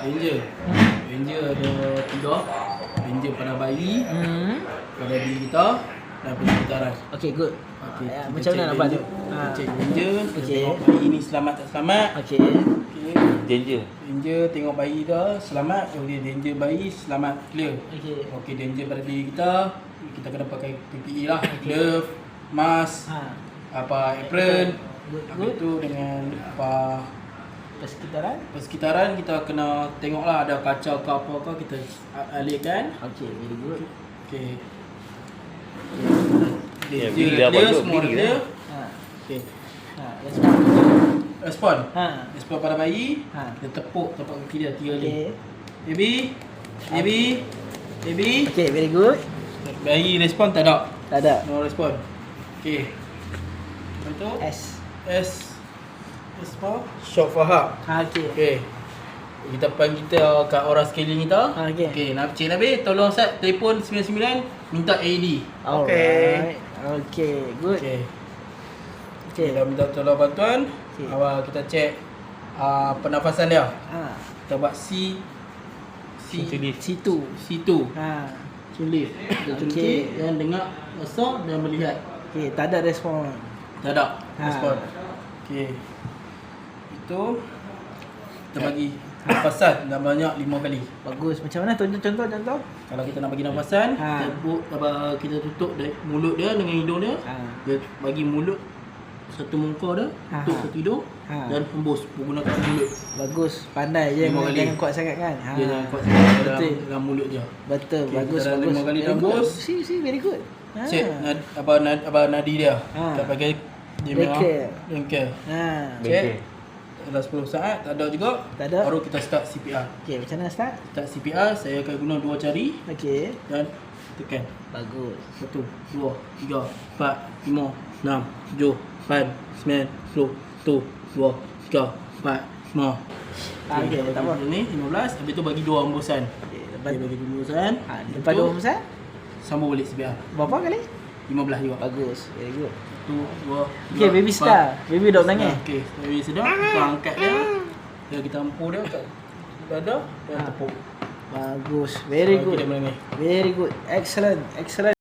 Ranger. Ranger ada 3. Ranger pada bayi, pada diri kita dan persekitaran. Okay, good. Okay, Macam mana nak buat tu? Kita cek Ranger, kita Okay. tengok bayi ni selamat tak selamat. Okay. Okay. Danger. Ranger tengok bayi dah selamat. Kemudian Ranger bayi selamat, clear. Okay. Okey, danger pada diri kita, kita kena pakai PPE lah, glove, mask, apa apron. Good. Habis tu dengan apa Persekitaran. kita kena tengoklah ada kacau ke apa ke, kita alihkan. Okay, very good. Okey. Ya, Dia bila clear, abang semua duduk, clear. Ha. Okey. Ha, respon. Respon. Ha. Respon pada bayi. Ha. Kita tepuk tapak kaki dia 3 kali. Okay. Baby. Baby. Baby. Okay, very good. Bayi respon tak ada. Tak ada. No respon. Okey. Lepas tu S. S apa? Short for hug. Ha, okay. Okey. Kita panggil kita kat orang sekeliling kita. Okey. Okey, Cik Nabil tolong set telefon 99 minta AED. Alright. Okay, good. Okey. Okay. Kita minta tolong bantuan. Okey. Awal kita cek pernafasan dia. Ha. Kita buat C C2. C2. Ha. Chin lift. Kita Okey. cungkit dan dengar besar dan melihat. Okay, tak ada respon. Tak ada Ha. respon. Okey. Itu kita bagi nafasan dan banyak 5 kali. Bagus. Macam mana? Contoh. Kalau kita nak bagi nafasan, Ha. kita tutup mulut dia dengan hidung dia. Ha. Dia bagi mulut satu muka dia, Ha. tutup satu hidung dan hembus menggunakan mulut. Bagus. Pandai je. 5 kali. Jangan kuat sangat kan? Ha. Dia jangan kuat sangat Betul. dalam mulut je. Betul. Okey, Bagus. kita dah Bagus. 5 kali Very dah good. bos. See, very good. Ha. Cek nadi dia. Ha. Kita pakai dia Bengkel. bengkel. Ha. Cek. Dah 10 saat tak ada juga. Tak ada. Baru kita start CPR. Okay, macam mana start? Start CPR, saya akan guna 2 jari Okay. dan tekan. Bagus. 1, 2, 3, 4, 5, 6, 7, 8, 9, 10, 1, 2, 3, 4, 5. Okey, tak apa. Ni 15, habis tu bagi 2 hembusan. Okay, Bagi 2 hembusan. Ha, lepas 2 besar, Sambung balik CPR. berapa kali? 15 juga. Bagus. Very good. 1, 2, Okay, baby star. Baby dok menangis. Okey, baby sedap. Kita angkat dia. Dia kita empur dia kat dada dan tepuk. Bagus. Very Bagi good. dia menangis. Very good. Excellent.